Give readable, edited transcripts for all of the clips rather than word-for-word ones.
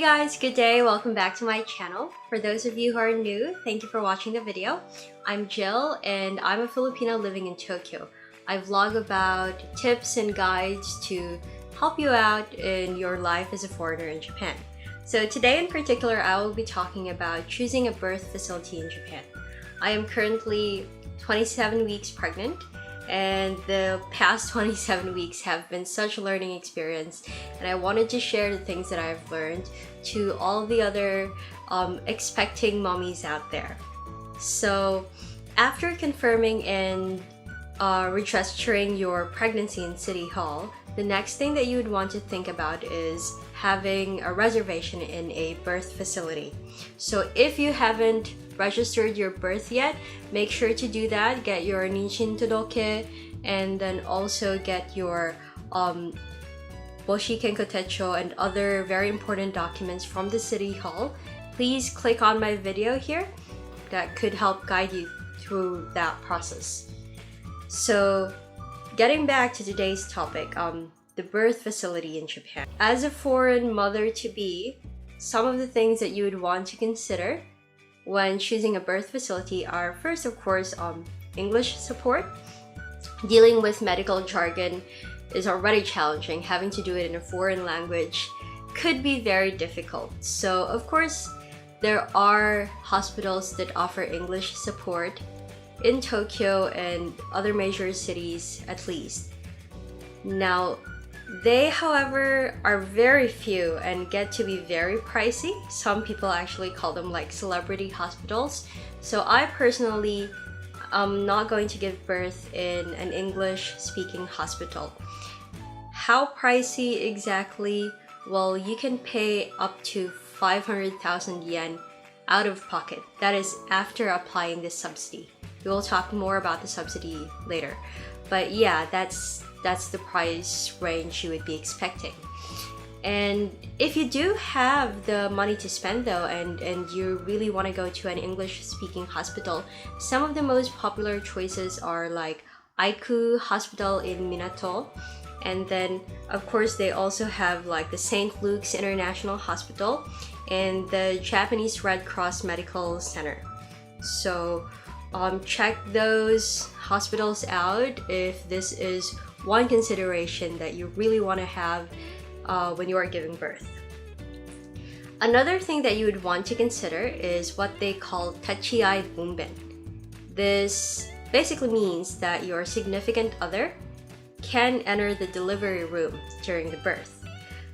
Hey guys, good day. Welcome back to my channel. For those of you who are new, thank you for watching the video. I'm Jill and I'm a Filipino living in Tokyo. I vlog about tips and guides to help you out in your life as a foreigner in Japan. So today in particular, I will be talking about choosing a birth facility in Japan. I am currently 27 weeks pregnant, and the past 27 weeks have been such a learning experience, and I wanted to share the things that I've learned to all the other expecting mommies out there. So after confirming and registering your pregnancy in City Hall, the next thing that you would want to think about is having a reservation in a birth facility. So if you haven't registered your birth yet, make sure to do that. Get your Ninshin Todoke and then also get your Boshi Kenko Techo and other very important documents from the City Hall. Please click on my video here. That could help guide you through that process. So getting back to today's topic, the birth facility in Japan. As a foreign mother-to-be, some of the things that you would want to consider when choosing a birth facility are, first of course, English support. Dealing with medical jargon is already challenging. Having to do it in a foreign language could be very difficult. So of course, there are hospitals that offer English support in Tokyo and other major cities at least. Now, they, however, are very few and get to be very pricey. Some people actually call them like celebrity hospitals. So I personally am not going to give birth in an English-speaking hospital. How pricey exactly? Well, you can pay up to 500,000 yen out of pocket. That is after applying the subsidy. We will talk more about the subsidy later. But yeah, that's the price range you would be expecting. And if you do have the money to spend though, and you really want to go to an English-speaking hospital, some of the most popular choices are like Aiku Hospital in Minato, and then of course they also have like the St. Luke's International Hospital and the Japanese Red Cross Medical Center. So check those hospitals out if this is one consideration that you really want to have when you are giving birth. Another thing that you would want to consider is what they call Touchy Eye bunben. This basically means that your significant other can enter the delivery room during the birth.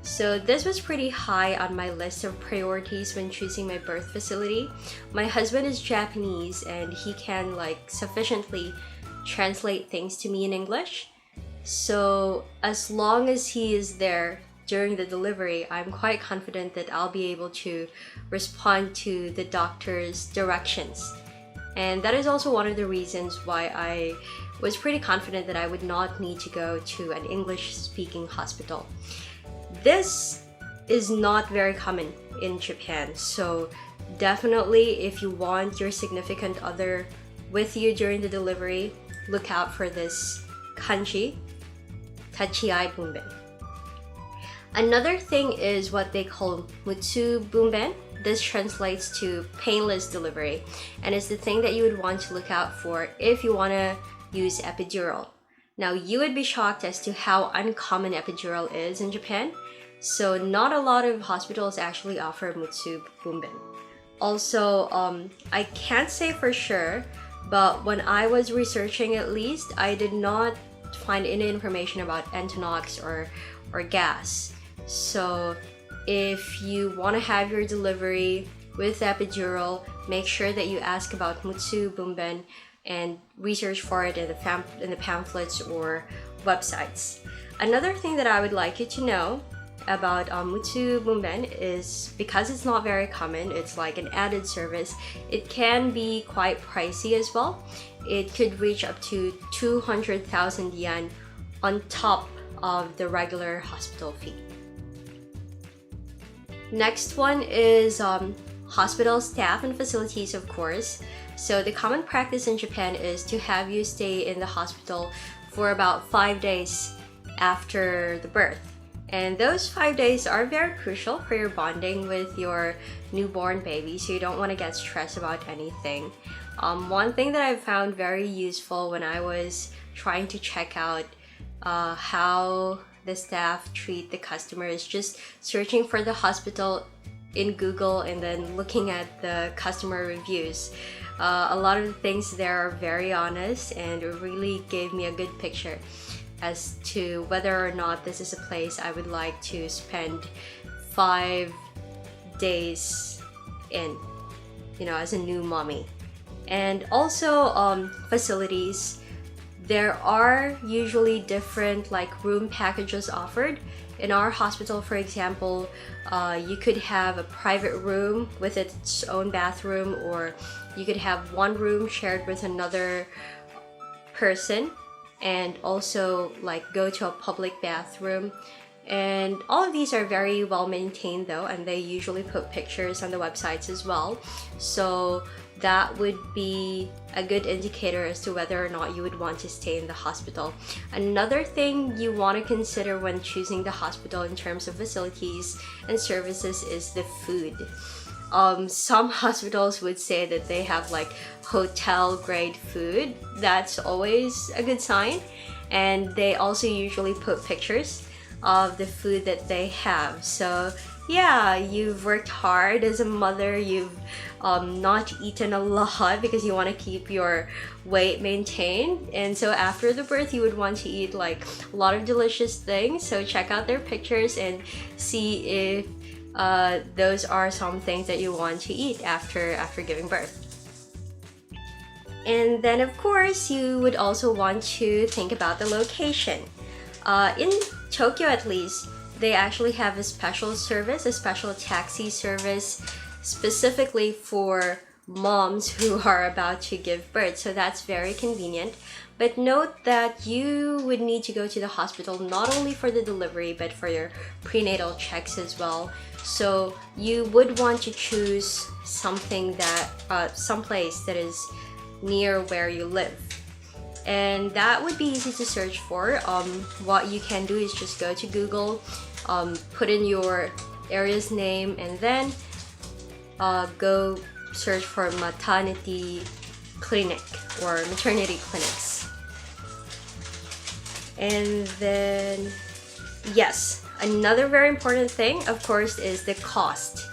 So this was pretty high on my list of priorities when choosing my birth facility. My husband is Japanese and he can like sufficiently translate things to me in English. So as long as he is there during the delivery, I'm quite confident that I'll be able to respond to the doctor's directions. And that is also one of the reasons why I was pretty confident that I would not need to go to an English-speaking hospital. This is not very common in Japan, so definitely if you want your significant other with you during the delivery, look out for this kanji, Touchy Eye bunben. Another thing is what they call mutsu bunben. This translates to painless delivery, and is the thing that you would want to look out for if you want to use epidural. Now, you would be shocked as to how uncommon epidural is in Japan. So not a lot of hospitals actually offer mutsu bunben. Also, I can't say for sure, but when I was researching at least, I did not find any information about Entonox or gas. So if you want to have your delivery with epidural, make sure that you ask about mutsu bunben and research for it in the pamphlets or websites. Another thing that I would like you to know about mutsu bunben is, because it's not very common, it's like an added service, it can be quite pricey as well. It could reach up to 200,000 yen on top of the regular hospital fee. Next one is hospital staff and facilities, of course. So the common practice in Japan is to have you stay in the hospital for about 5 days after the birth. And those 5 days are very crucial for your bonding with your newborn baby, so you don't want to get stressed about anything. One thing that I found very useful when I was trying to check out how the staff treat the customer is just searching for the hospital in Google and then looking at the customer reviews. A lot of the things there are very honest, and it really gave me a good picture as to whether or not this is a place I would like to spend 5 days in, as a new mommy. And also facilities. There are usually different room packages offered. In our hospital, for example, you could have a private room with its own bathroom, or you could have one room shared with another person, and also go to a public bathroom. And all of these are very well maintained though, and they usually put pictures on the websites as well. So that would be a good indicator as to whether or not you would want to stay in the hospital. Another thing you want to consider when choosing the hospital in terms of facilities and services is the food. Some hospitals would say that they have hotel grade food. That's always a good sign. And they also usually put pictures of the food that they have. So yeah, you've worked hard as a mother, you've not eaten a lot because you want to keep your weight maintained, and so after the birth you would want to eat a lot of delicious things. So check out their pictures and see if those are some things that you want to eat after giving birth. And then of course you would also want to think about the location. In Tokyo at least, they actually have a special service, a special taxi service specifically for moms who are about to give birth. So that's very convenient. But note that you would need to go to the hospital not only for the delivery but for your prenatal checks as well. So you would want to choose something someplace that is near where you live. And that would be easy to search for. What you can do is just go to Google, put in your area's name, and then go search for maternity clinic or maternity clinics. And then, yes, another very important thing, of course, is the cost.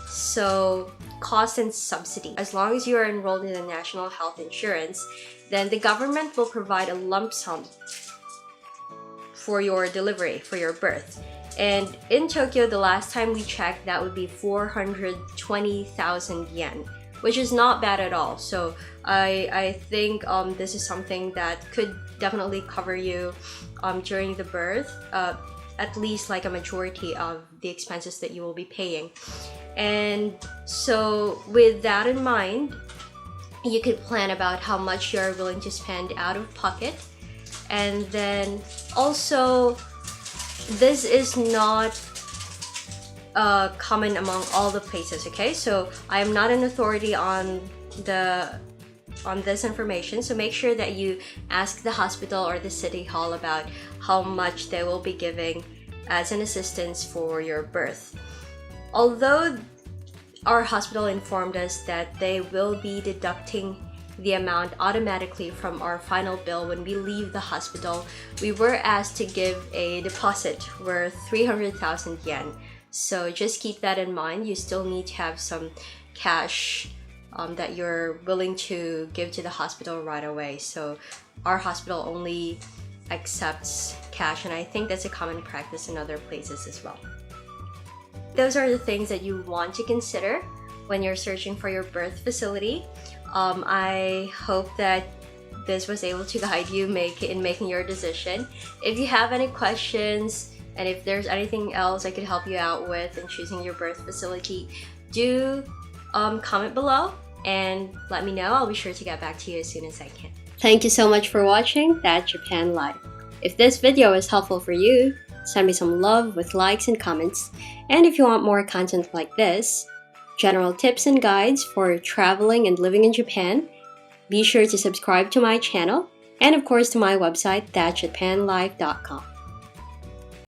So cost and subsidy. As long as you are enrolled in the national health insurance, then the government will provide a lump sum for your delivery, for your birth. And in Tokyo, the last time we checked, that would be 420,000 yen, which is not bad at all. So I think this is something that could definitely cover you during the birth, at least a majority of the expenses that you will be paying. And so with that in mind, you could plan about how much you're willing to spend out of pocket. And then also, this is not common among all the places, okay? So I am not an authority on this information, so make sure that you ask the hospital or the city hall about how much they will be giving as an assistance for your birth. Although our hospital informed us that they will be deducting the amount automatically from our final bill when we leave the hospital, we were asked to give a deposit worth 300,000 yen. So just keep that in mind. You still need to have some cash that you're willing to give to the hospital right away. So our hospital only accepts cash, and I think that's a common practice in other places as well. Those are the things that you want to consider when you're searching for your birth facility. I hope that this was able to guide you in making your decision. If you have any questions, and if there's anything else I could help you out with in choosing your birth facility, do comment below and let me know. I'll be sure to get back to you as soon as I can. Thank you so much for watching That Japan Life. If this video was helpful for you, send me some love with likes and comments. And if you want more content like this, general tips and guides for traveling and living in Japan, be sure to subscribe to my channel and of course to my website, ThatJapanLife.com.